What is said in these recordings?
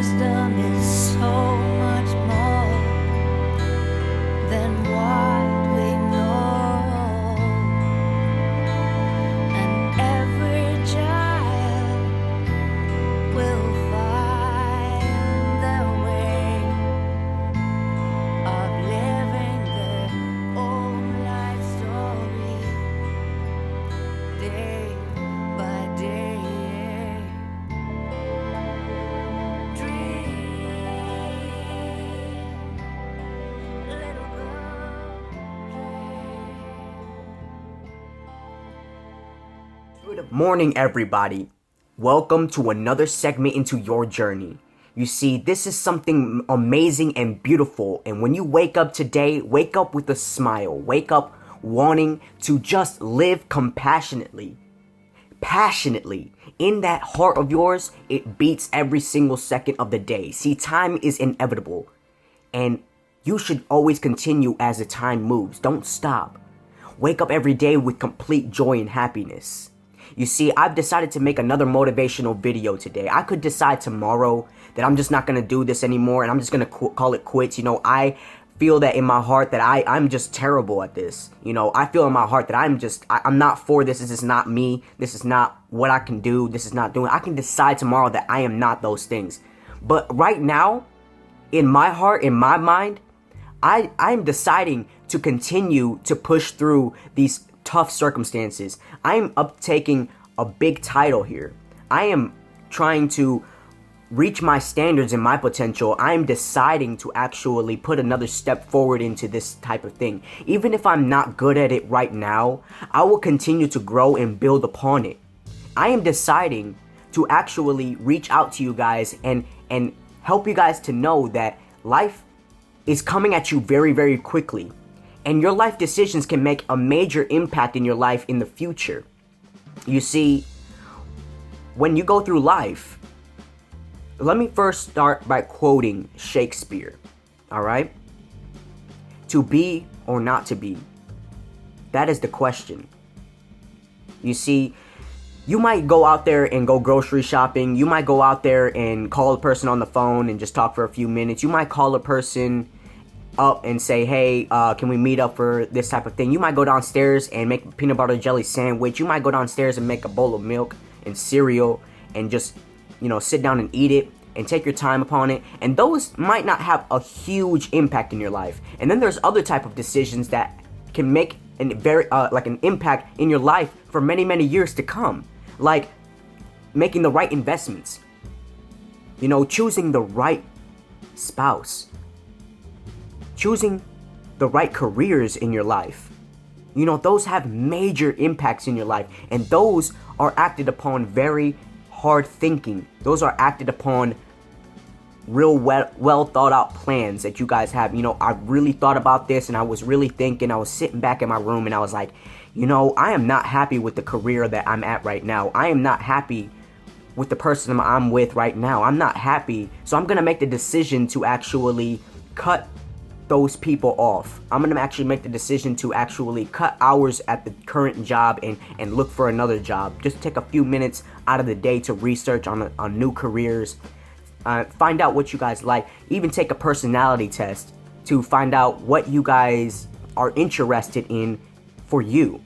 wisdom is so much more than what we know, and every child will find their way of living their own life story, day by day. Good morning, everybody. Welcome to another segment into your journey. You see, this is something amazing and beautiful, and when you wake up today, wake up with a smile. Wake up wanting to just live compassionately, passionately. In that heart of yours, it beats every single second of the day. See, time is inevitable, and you should always continue as the time moves. Don't stop. Wake up every day with complete joy and happiness. You see, I've decided to make another motivational video today. I could decide tomorrow that I'm just not going to do this anymore and I'm just going to call it quits. You know, I feel that in my heart that I'm just terrible at this. You know, I feel in my heart that I'm not for this. This is not me. This is not what I can do. This is not doing. I can decide tomorrow that I am not those things. But right now, in my heart, in my mind, I'm deciding to continue to push through these tough circumstances. I am uptaking a big title here. I am trying to reach my standards and my potential. I am deciding to actually put another step forward into this type of thing. Even if I'm not good at it right now, I will continue to grow and build upon it. I am deciding to actually reach out to you guys and help you guys to know that life is coming at you very, very quickly. And your life decisions can make a major impact in your life in the future. You see, when you go through life, let me first start by quoting Shakespeare, all right? To be or not to be, that is the question. You see, you might go out there and go grocery shopping. You might go out there and call a person on the phone and just talk for a few minutes. You might call a person up and say, hey, can we meet up for this type of thing? You might go downstairs and make a peanut butter jelly sandwich. You might go downstairs and make a bowl of milk and cereal and just, sit down and eat it and take your time upon it. And those might not have a huge impact in your life. And then there's other type of decisions that can make an impact in your life for many, many years to come. Like making the right investments, choosing the right spouse, choosing the right careers in your life. Those have major impacts in your life, and those are acted upon very hard thinking. Those are acted upon real well thought out plans that you guys have. I really thought about this, and I was really thinking. I was sitting back in my room and I was like, I am not happy with the career that I'm at right now. I am not happy with the person I'm with right now. I'm not happy. So I'm going to make the decision to actually cut those people off. I'm going to actually make the decision to actually cut hours at the current job and look for another job. Just take a few minutes out of the day to research on new careers. Find out what you guys like. Even take a personality test to find out what you guys are interested in for you.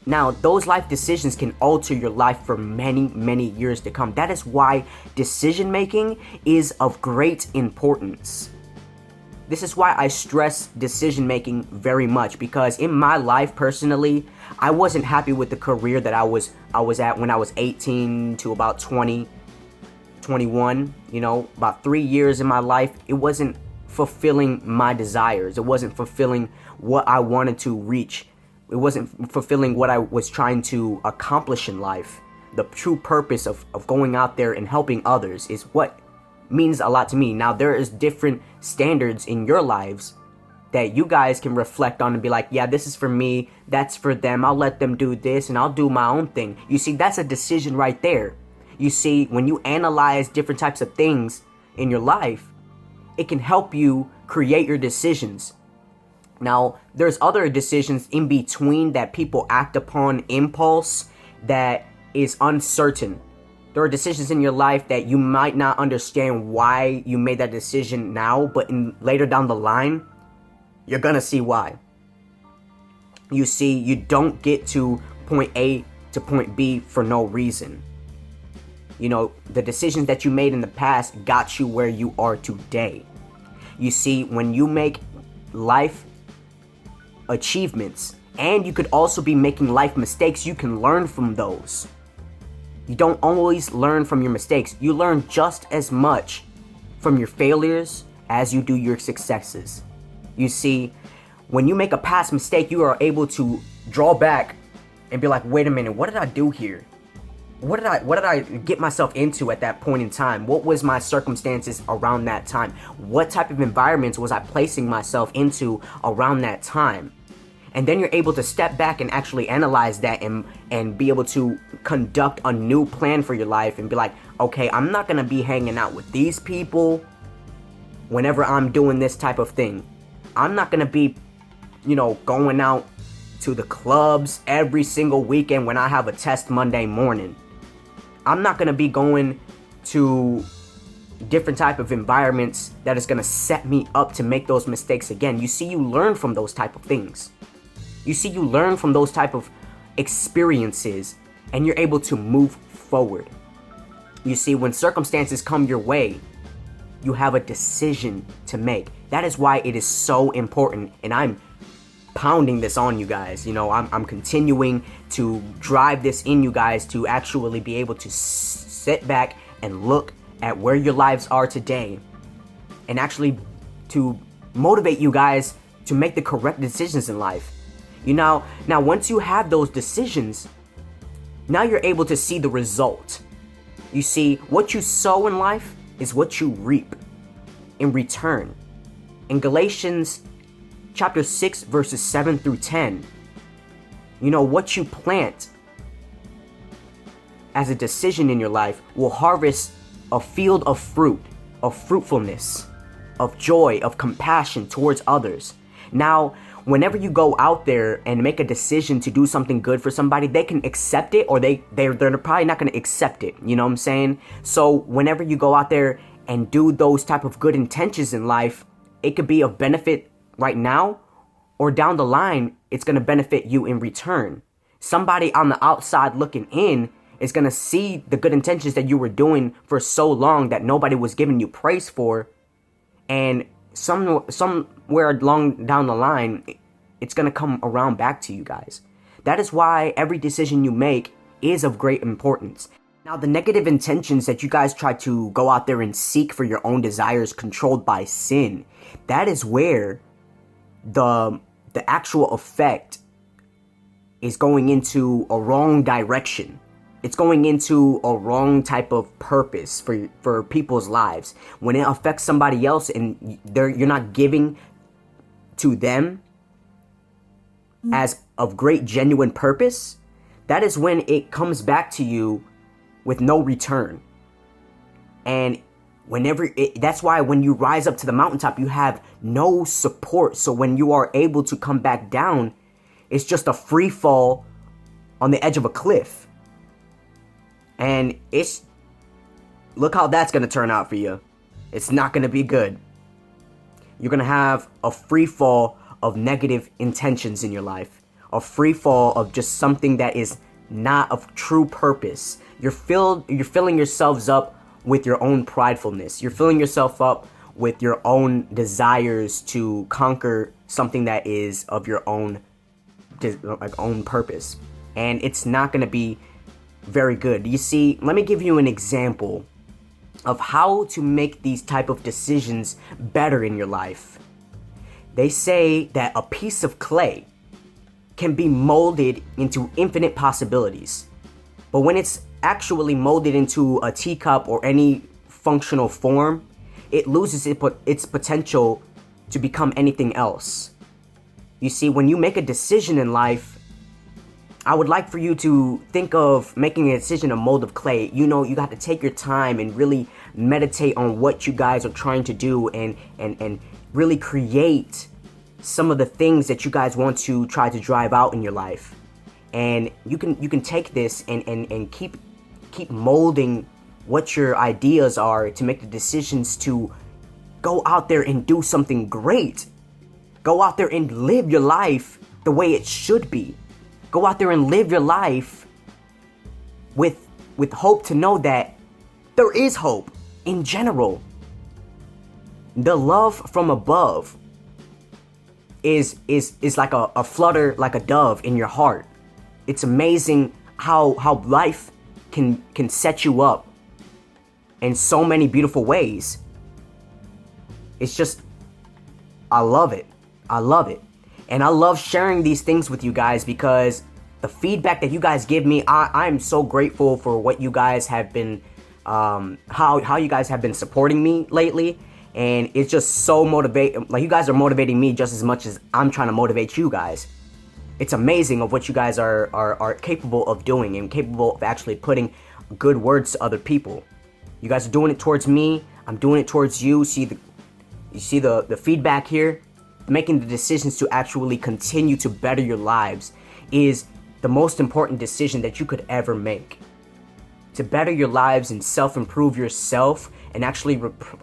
Now, those life decisions can alter your life for many, many years to come. That is why decision making is of great importance. This is why I stress decision making very much, because in my life personally, I wasn't happy with the career that I was at when I was 18 to about 20, 21, about 3 years in my life. It wasn't fulfilling my desires. It wasn't fulfilling what I wanted to reach. It wasn't fulfilling what I was trying to accomplish in life. The true purpose of going out there and helping others is what means a lot to me. Now, there is different standards in your lives that you guys can reflect on and be like, yeah, this is for me, that's for them, I'll let them do this and I'll do my own thing. You see, that's a decision right there. You see, when you analyze different types of things in your life, it can help you create your decisions. Now, there's other decisions in between that people act upon impulse that is uncertain. There are decisions in your life that you might not understand why you made that decision now, but later down the line, you're gonna see why. You see, you don't get to point A to point B for no reason. You know, the decisions that you made in the past got you where you are today. You see, when you make life achievements, and you could also be making life mistakes, you can learn from those. You don't always learn from your mistakes. You learn just as much from your failures as you do your successes. You see, when you make a past mistake, you are able to draw back and be like, wait a minute, what did I do here? What did I get myself into at that point in time? What was my circumstances around that time? What type of environments was I placing myself into around that time? And then you're able to step back and actually analyze that and be able to conduct a new plan for your life and be like, okay, I'm not gonna be hanging out with these people whenever I'm doing this type of thing. I'm not gonna be, going out to the clubs every single weekend when I have a test Monday morning. I'm not gonna be going to different type of environments that is gonna set me up to make those mistakes again. You see, you learn from those type of things. You see, you learn from those type of experiences and you're able to move forward. You see, when circumstances come your way, you have a decision to make. That is why it is so important, and I'm pounding this on you guys. I'm continuing to drive this in you guys to actually be able to sit back and look at where your lives are today and actually to motivate you guys to make the correct decisions in life. Now once you have those decisions, now you're able to see the result. You see, what you sow in life is what you reap in return. In Galatians chapter 6 verses 7 through 10, what you plant as a decision in your life will harvest a field of fruit, of fruitfulness, of joy, of compassion towards others. Now, whenever you go out there and make a decision to do something good for somebody, they can accept it or they're probably not going to accept it. You know what I'm saying? So whenever you go out there and do those type of good intentions in life, it could be of benefit right now or down the line, it's going to benefit you in return. Somebody on the outside looking in is going to see the good intentions that you were doing for so long that nobody was giving you praise for, and somewhere along down the line, it's going to come around back to you guys. That is why every decision you make is of great importance. Now, the negative intentions that you guys try to go out there and seek for your own desires controlled by sin, that is where the actual effect is going into a wrong direction. It's going into a wrong type of purpose for people's lives. When it affects somebody else and you're not giving to them as of great genuine purpose, that is when it comes back to you with no return. And that's why when you rise up to the mountaintop, you have no support. So when you are able to come back down, it's just a free fall on the edge of a cliff. And look how that's going to turn out for you. It's not going to be good. You're going to have a free fall of negative intentions in your life. A free fall of just something that is not of true purpose. You're filling yourselves up with your own pridefulness. You're filling yourself up with your own desires to conquer something that is of your own purpose. And it's not going to be very good. You see, let me give you an example of how to make these type of decisions better in your life. They say that a piece of clay can be molded into infinite possibilities. But when it's actually molded into a teacup or any functional form, it loses its potential to become anything else. You see, when you make a decision in life, I would like for you to think of making a decision, a mold of clay. You got to take your time and really meditate on what you guys are trying to do and really create some of the things that you guys want to try to drive out in your life. And you can take this and keep keep molding what your ideas are, to make the decisions to go out there and do something great. Go out there and live your life the way it should be. Go out there and live your life with hope, to know that there is hope in general. The love from above is like a flutter, like a dove in your heart. It's amazing how life can set you up in so many beautiful ways. It's just, I love it. I love it. And I love sharing these things with you guys, because the feedback that you guys give me, I'm so grateful for what you guys have been, how you guys have been supporting me lately. And it's just so motivating. Like, you guys are motivating me just as much as I'm trying to motivate you guys. It's amazing of what you guys are capable of doing, and capable of actually putting good words to other people. You guys are doing it towards me. I'm doing it towards you. You see the feedback here? Making the decisions to actually continue to better your lives is the most important decision that you could ever make. To better your lives and self-improve yourself, and actually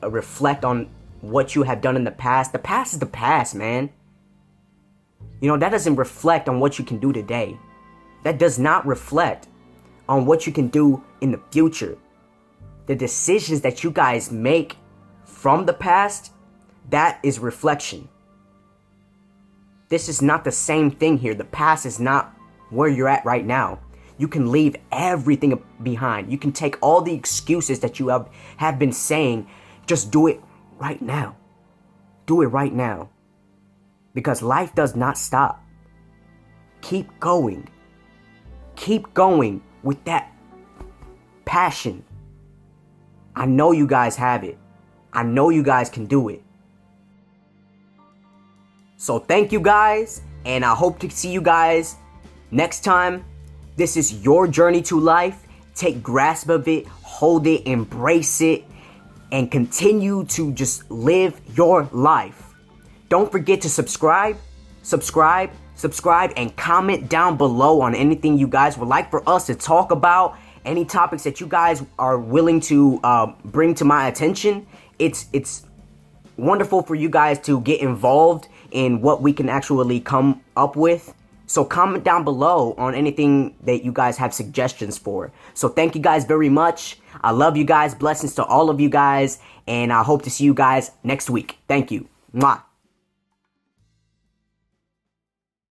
reflect on what you have done in the past. The past is the past, man. You know, that doesn't reflect on what you can do today. That does not reflect on what you can do in the future. The decisions that you guys make from the past, that is reflection. This is not the same thing here. The past is not where you're at right now. You can leave everything behind. You can take all the excuses that you have been saying. Just do it right now. Do it right now. Because life does not stop. Keep going. Keep going with that passion. I know you guys have it. I know you guys can do it. So thank you guys, and I hope to see you guys next time. This is your journey to life. Take grasp of it, hold it, embrace it, and continue to just live your life. Don't forget to subscribe, and comment down below on anything you guys would like for us to talk about. Any topics that you guys are willing to bring to my attention. It's wonderful for you guys to get involved in what we can actually come up with. So comment down below on anything that you guys have suggestions for. So thank you guys very much. I love you guys. Blessings to all of you guys. And I hope to see you guys next week. Thank you. Mwah.